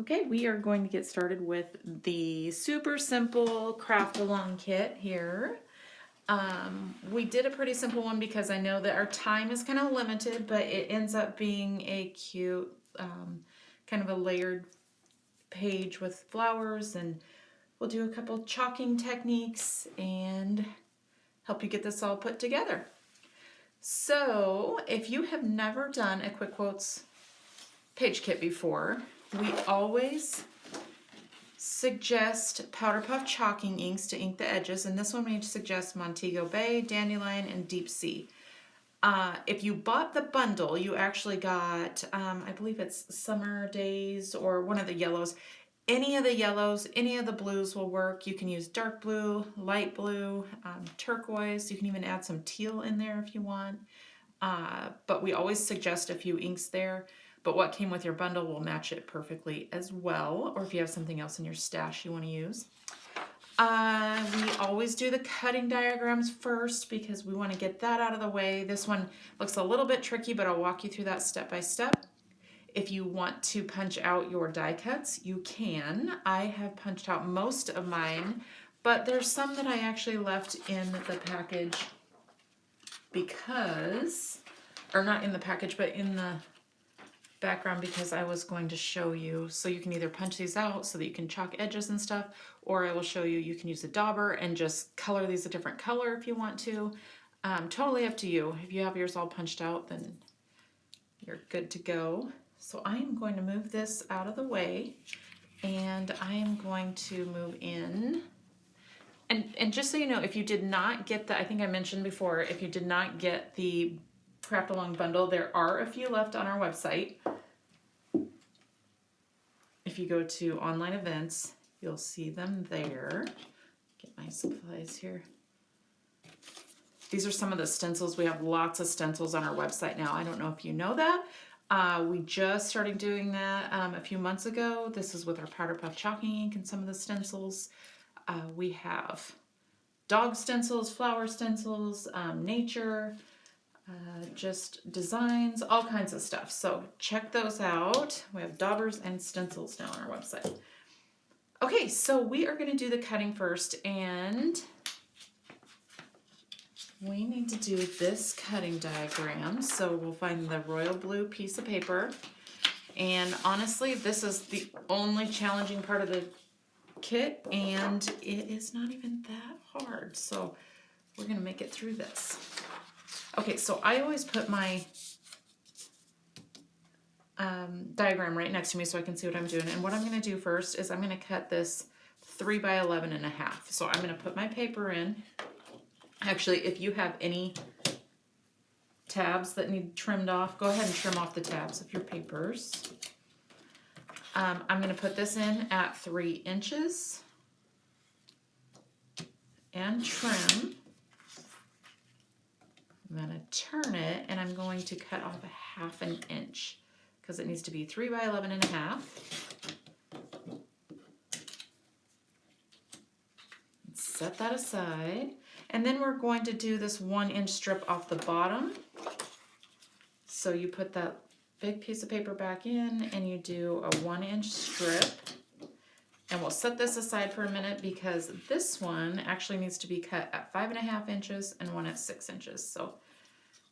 Okay, we are going to get started with the super simple craft along kit here. We did a pretty simple one because I know that our time is kind of limited, but it ends up being a cute kind of a layered page with flowers, and we'll do a couple chalking techniques and help you get this all put together. So if you have never done a Quick Quotes page kit before, we always suggest Powder Puff chalking inks to ink the edges, and this one may suggest Montego Bay, Dandelion, and Deep Sea. If you bought the bundle, you actually got, I believe it's Summer Days or one of the yellows. Any of the yellows, any of the blues will work. You can use dark blue, light blue, turquoise. You can even add some teal in there if you want. But we always suggest a few inks there. But what came with your bundle will match it perfectly as well, or if you have something else in your stash you want to use. We always do the cutting diagrams first because we want to get that out of the way. This one looks a little bit tricky, but I'll walk you through that step by step. If you want to punch out your die cuts, you can. I have punched out most of mine, but there's some that I actually left in the package because, or not in the package, but in the background because I was going to show you. So you can either punch these out so that you can chalk edges and stuff, or I will show you, you can use a dauber and just color these a different color if you want to. Totally up to you. If you have yours all punched out, then you're good to go. So I am going to move this out of the way, and I am going to move in. And just so you know, if you did not get the, I think I mentioned before, if you did not get the Craft Along bundle, there are a few left on our website. If you go to online events, you'll see them there. Get my supplies here. These are some of the stencils. We have lots of stencils on our website now. I don't know if you know that. We just started doing that a few months ago. This is with our Powder Puff chalking ink and some of the stencils. We have dog stencils, flower stencils, nature, just designs, all kinds of stuff. So check those out. We have daubers and stencils now on our website. Okay, so we are going to do the cutting first, and we need to do this cutting diagram. So we'll find the royal blue piece of paper, and honestly, this is the only challenging part of the kit, and it is not even that hard. So we're going to make it through this. Okay, so I always put my diagram right next to me so I can see what I'm doing. And what I'm going to do first is I'm going to cut this 3 by 11.5. So I'm going to put my paper in. Actually, if you have any tabs that need trimmed off, go ahead and trim off the tabs of your papers. I'm going to put this in at 3 inches and trim. I'm going to turn it, and I'm going to cut off a 1/2 inch because it needs to be 3 by 11.5. Set that aside, and then we're going to do this 1-inch strip off the bottom. So you put that big piece of paper back in, and you do a 1-inch strip. And we'll set this aside for a minute because this one actually needs to be cut at 5.5 inches and one at 6 inches. So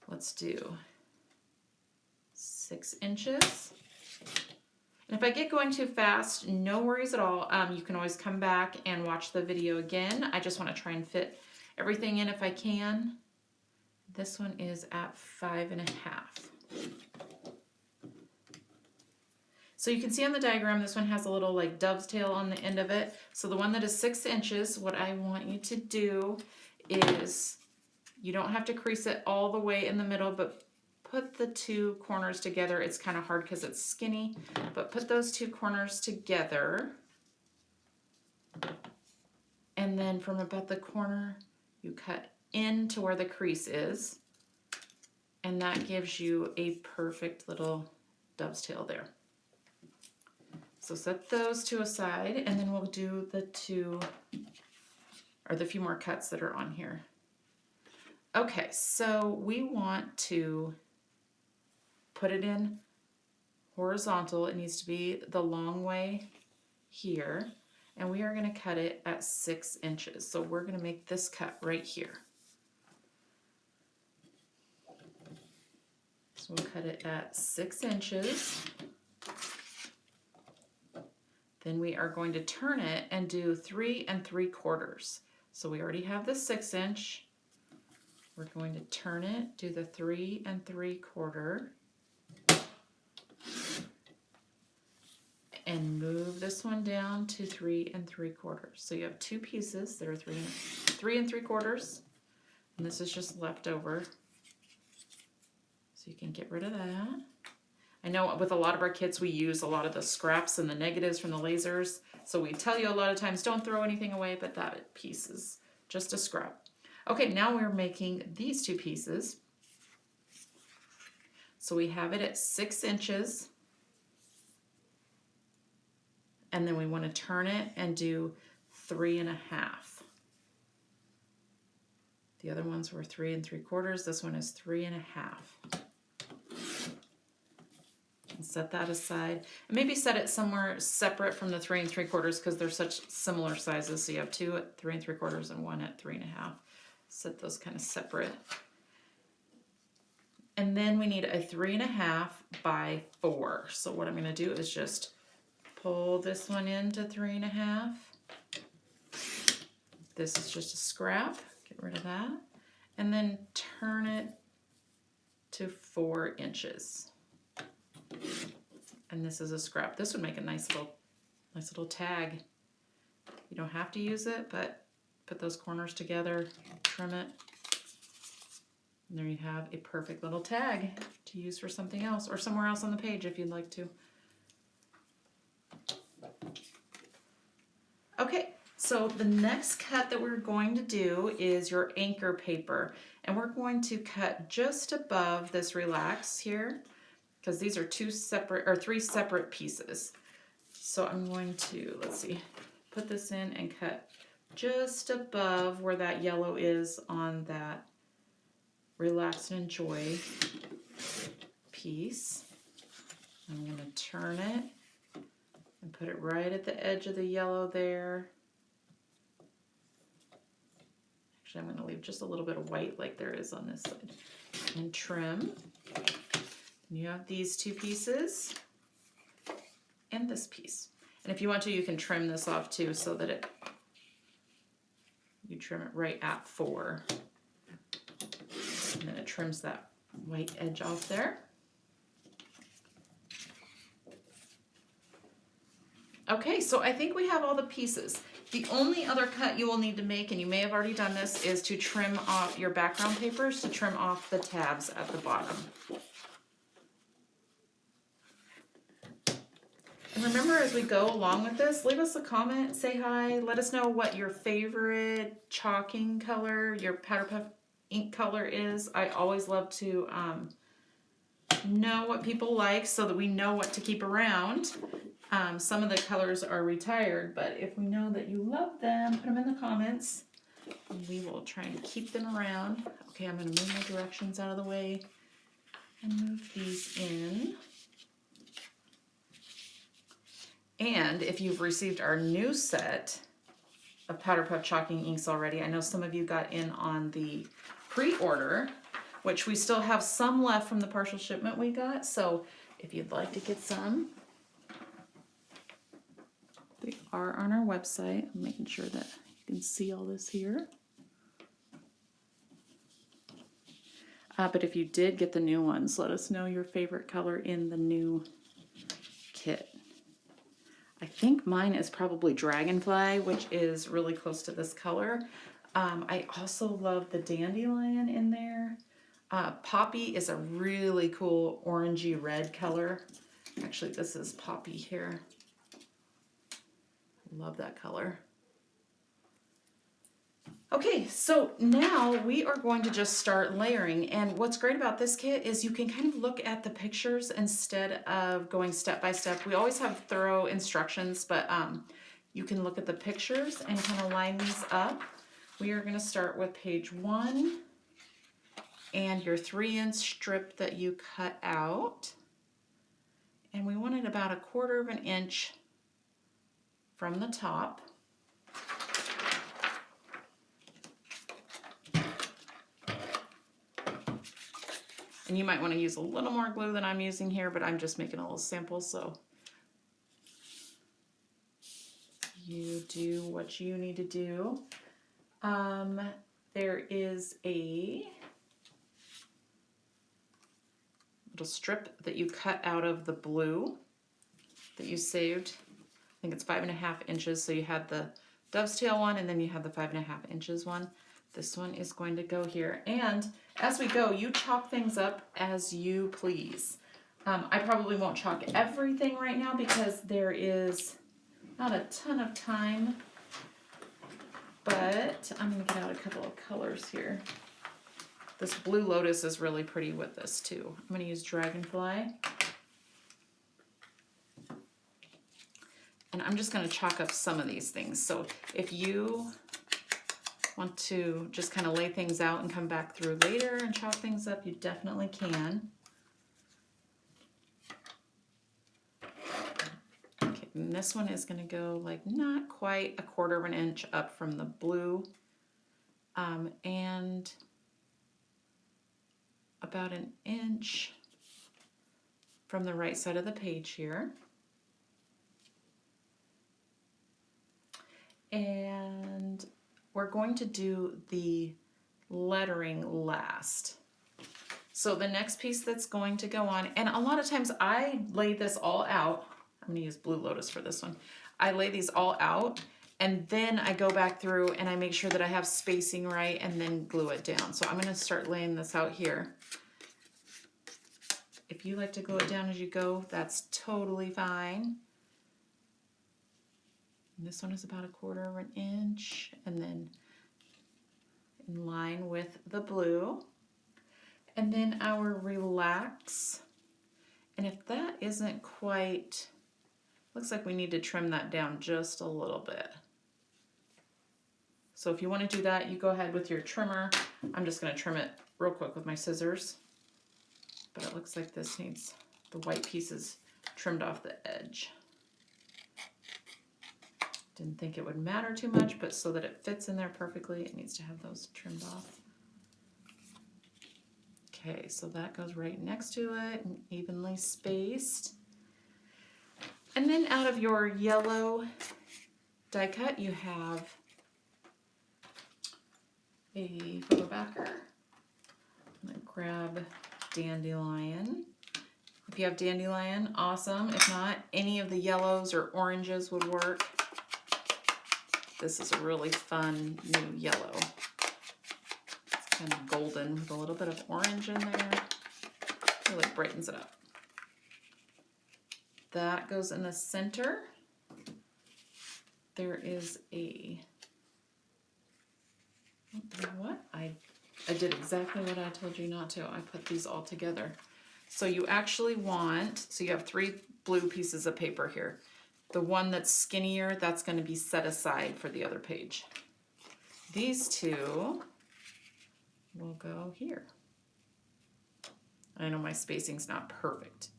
let's do 6 inches. And if I get going too fast, no worries at all. You can always come back and watch the video again. I just want to try and fit everything in if I can. This one is at 5.5. So you can see on the diagram, this one has a little like dove's tail on the end of it. So the one that is 6 inches, what I want you to do is, you don't have to crease it all the way in the middle, but put the 2 corners together. It's kind of hard because it's skinny, but put those 2 corners together. And then from about the corner, you cut into where the crease is. And that gives you a perfect little dove's tail there. So set those 2 aside, and then we'll do the 2, or the few more cuts that are on here. Okay, so we want to put it in horizontal. It needs to be the long way here. And we are going to cut it at 6 inches. So we're going to make this cut right here. So we'll cut it at 6 inches. Then we are going to turn it and do 3 3/4. So we already have the 6 inch. We're going to turn it, do the 3 3/4, and move this one down to 3 3/4. So you have 2 pieces that are 3 3/4, and this is just left over. So you can get rid of that. I know with a lot of our kits, we use a lot of the scraps and the negatives from the lasers. So we tell you a lot of times, don't throw anything away, but that piece is just a scrap. Okay, now we're making these 2 pieces. So we have it at 6 inches. And then we want to turn it and do 3 1/2. The other ones were 3 3/4. This one is 3 1/2. And set that aside. And maybe set it somewhere separate from the 3 3/4 because they're such similar sizes. So you have 2 at 3 3/4 and 1 at 3 1/2. Set those kind of separate. And then we need a 3 1/2 by 4. So what I'm going to do is just pull this one into 3 1/2. This is just a scrap. Get rid of that. And then turn it to 4 inches. And this is a scrap. This would make a nice little tag. You don't have to use it, but put those corners together, trim it. And there you have a perfect little tag to use for something else or somewhere else on the page if you'd like to. Okay, so the next cut that we're going to do is your anchor paper. And we're going to cut just above this relax here, because these are 3 separate pieces. So I'm going to, let's see, put this in and cut just above where that yellow is on that Relax and Enjoy piece. I'm going to turn it and put it right at the edge of the yellow there. Actually, I'm going to leave just a little bit of white like there is on this side. And trim. You have these 2 pieces and this piece. And if you want to, you can trim this off too so that you trim it right at 4. And then it trims that white edge off there. Okay, so I think we have all the pieces. The only other cut you will need to make, and you may have already done this, is to trim off your background papers, to trim off the tabs at the bottom. And remember, as we go along with this, leave us a comment, say hi, let us know what your favorite chalking color, your Powder Puff ink color is. I always love to know what people like so that we know what to keep around. Some of the colors are retired, but if we know that you love them, put them in the comments and we will try and keep them around. Okay, I'm going to move my directions out of the way and move these in. And if you've received our new set of Powder Puff chalking inks already, I know some of you got in on the pre-order, which we still have some left from the partial shipment we got. So if you'd like to get some, they are on our website. I'm making sure that you can see all this here. But if you did get the new ones, let us know your favorite color in the new kit. I think mine is probably Dragonfly, which is really close to this color. I also love the Dandelion in there. Poppy is a really cool orangey red color. Actually, this is Poppy here. Love that color. Okay, so now we are going to just start layering. And what's great about this kit is you can kind of look at the pictures instead of going step by step. We always have thorough instructions, but you can look at the pictures and kind of line these up. We are going to start with page 1 and your 3-inch strip that you cut out. And we want it about 1/4 of an inch from the top. And you might want to use a little more glue than I'm using here, but I'm just making a little sample, so you do what you need to do. There is a little strip that you cut out of the blue that you saved. I think it's 5.5 inches, so you had the dove's tail one and then you have the 5.5 inches one. This one is going to go here. And as we go, you chalk things up as you please. I probably won't chalk everything right now because there is not a ton of time, but I'm going to get out a couple of colors here. This blue lotus is really pretty with this too. I'm going to use dragonfly. And I'm just going to chalk up some of these things. So if you want to just kind of lay things out and come back through later and chalk things up, you definitely can. Okay, and this one is going to go like not quite 1/4 of an inch up from the blue, and about 1 inch from the right side of the page here. And we're going to do the lettering last. So the next piece that's going to go on, and a lot of times I lay this all out. I'm going to use Blue Lotus for this one. I lay these all out and then I go back through and I make sure that I have spacing right and then glue it down. So I'm going to start laying this out here. If you like to glue it down as you go, that's totally fine. And this one is about 1/4 of an inch and then in line with the blue. And then our relax. And if that isn't quite, looks like we need to trim that down just a little bit. So if you want to do that, you go ahead with your trimmer. I'm just going to trim it real quick with my scissors. But it looks like this needs the white pieces trimmed off the edge. Didn't think it would matter too much, but so that it fits in there perfectly, it needs to have those trimmed off. Okay, so that goes right next to it and evenly spaced. And then out of your yellow die cut, you have a photo backer. I'm gonna grab dandelion. If you have dandelion, awesome. If not, any of the yellows or oranges would work. This is a really fun new yellow. It's kind of golden with a little bit of orange in there. Really brightens it up. That goes in the center. There is a, you know what? I did exactly what I told you not to. I put these all together. So you actually want, so you have 3 blue pieces of paper here. The one that's skinnier, that's going to be set aside for the other page. These 2 will go here. I know my spacing's not perfect,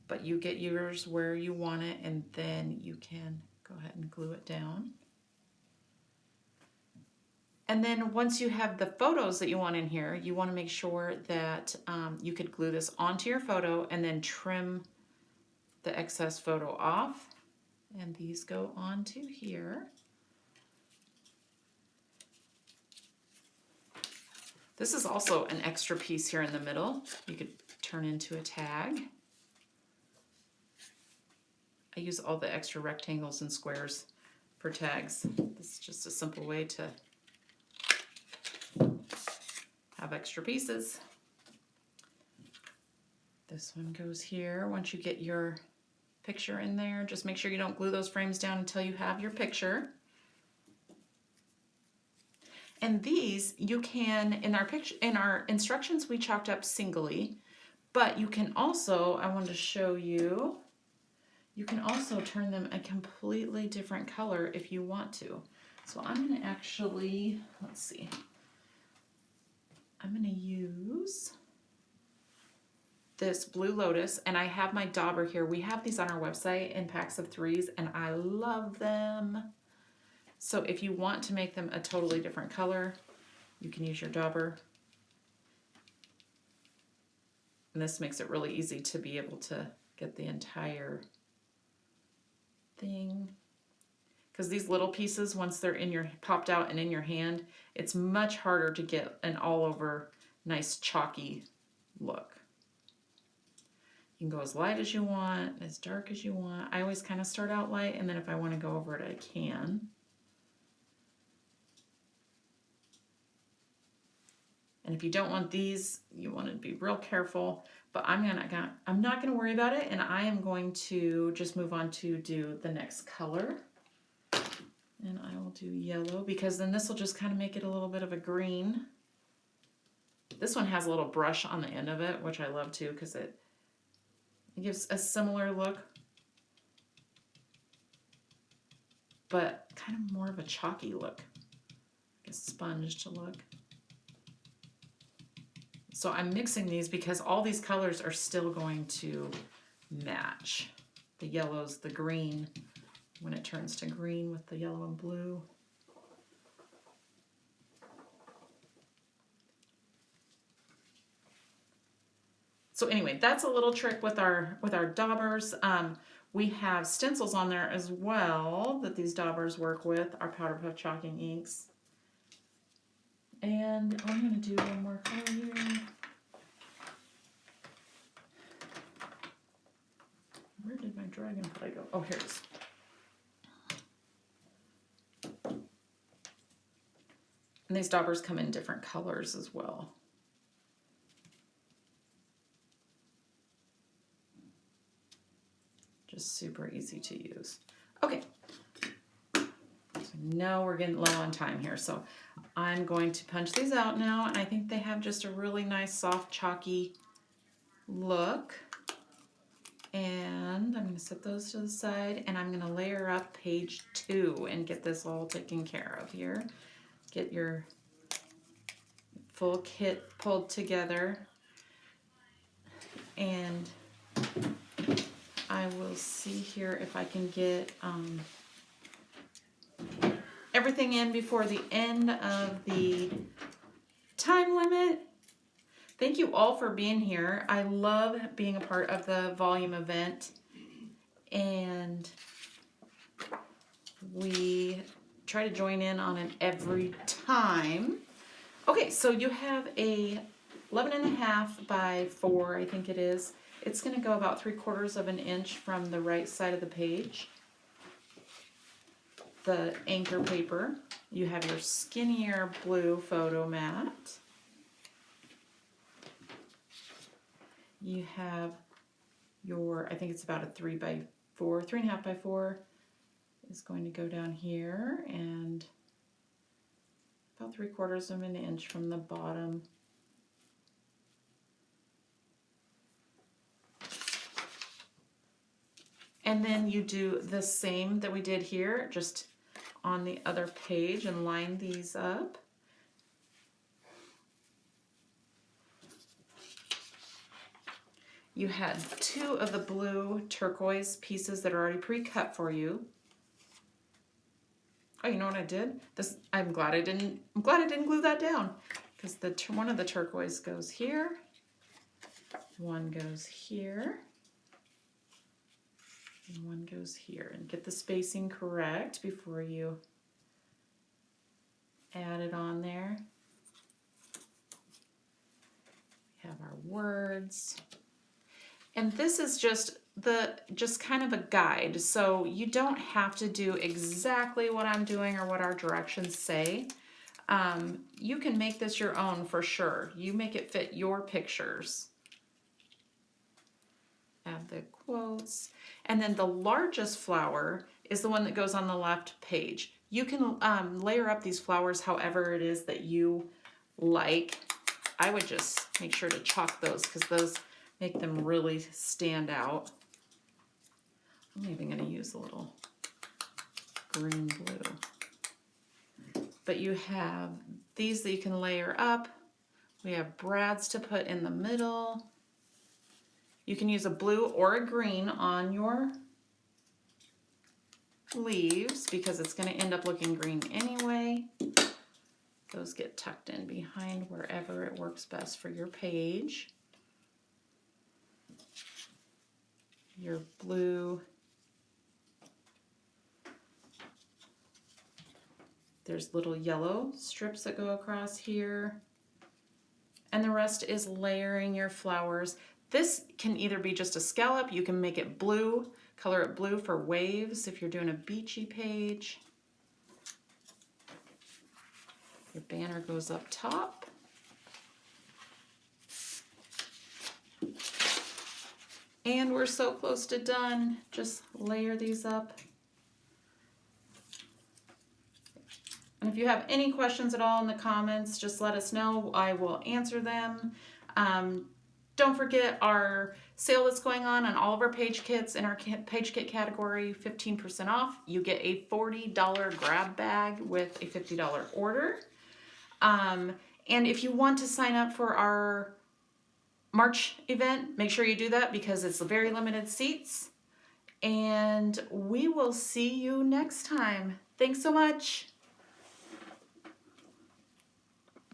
but you get yours where you want it and then you can go ahead and glue it down. And then once you have the photos that you want in here, you want to make sure that you could glue this onto your photo and then trim the excess photo off, and these go onto here. This is also an extra piece here in the middle. You could turn into a tag. I use all the extra rectangles and squares for tags. This is just a simple way to have extra pieces. This one goes here. Once you get your picture in there, just make sure you don't glue those frames down until you have your picture. And these you can, in our instructions, we chalked up singly, but you can also, I wanted to show you, you can also turn them a completely different color if you want to. So I'm going to actually, let's see, I'm going to use this Blue Lotus, and I have my dauber here. We have these on our website in packs of 3s, and I love them. So if you want to make them a totally different color, you can use your dauber. And this makes it really easy to be able to get the entire thing. Because these little pieces, once they're in your popped out and in your hand, it's much harder to get an all over nice chalky look. You can go as light as you want, as dark as you want. I always kind of start out light, and then if I want to go over it, I can. And if you don't want these, you want to be real careful. But I'm not gonna worry about it, and I am going to just move on to do the next color. And I will do yellow, because then this will just kind of make it a little bit of a green. This one has a little brush on the end of it, which I love too, because it gives a similar look, but kind of more of a chalky look, like a sponge to look. So I'm mixing these because all these colors are still going to match. The yellows, the green, when it turns to green with the yellow and blue. So anyway, that's a little trick with our daubers. We have stencils on there as well that these daubers work with, our Powder Puff chalking inks. And I'm going to do one more color here. Where did my dragonfly go? Oh, here it is. And these daubers come in different colors as well. Just super easy to use. Okay. So now we're getting low on time here, so I'm going to punch these out now, and I think they have just a really nice soft chalky look. And I'm going to set those to the side, and I'm going to layer up page 2 and get this all taken care of here. Get your full kit pulled together, and I will see here if I can get everything in before the end of the time limit. Thank you all for being here. I love being a part of the volume event, and we try to join in on it every time. Okay, so you have a 11.5 by 4, I think it is. It's going to go about 3/4 of an inch from the right side of the page. The anchor paper. You have your skinnier blue photo mat. You have your, I think it's about a 3.5 by 4 is going to go down here, and about 3/4 of an inch from the bottom. And then you do the same that we did here, just on the other page, and line these up. You had 2 of the blue turquoise pieces that are already pre-cut for you. Oh, you know what I did? I'm glad I didn't glue that down, because one of the turquoise goes here, one goes here, and one goes here. And get the spacing correct before you add it on there. We have our words. And this is just kind of a guide, so you don't have to do exactly what I'm doing or what our directions say. You can make this your own for sure. You make it fit your pictures. Add the quotes. And then the largest flower is the one that goes on the left page. You can layer up these flowers however it is that you like. I would just make sure to chalk those, because those make them really stand out. I'm even going to use a little green blue. But you have these that you can layer up. We have brads to put in the middle. You can use a blue or a green on your leaves because it's going to end up looking green anyway. Those get tucked in behind wherever it works best for your page. Your blue. There's little yellow strips that go across here. And the rest is layering your flowers. This can either be just a scallop, you can make it blue, color it blue for waves if you're doing a beachy page. Your banner goes up top. And we're so close to done. Just layer these up. And if you have any questions at all in the comments, just let us know. I will answer them. Don't forget our sale that's going on all of our page kits in our page kit category, 15% off. You get a $40 grab bag with a $50 order. And if you want to sign up for our March event, make sure you do that because it's very limited seats. And we will see you next time. Thanks so much.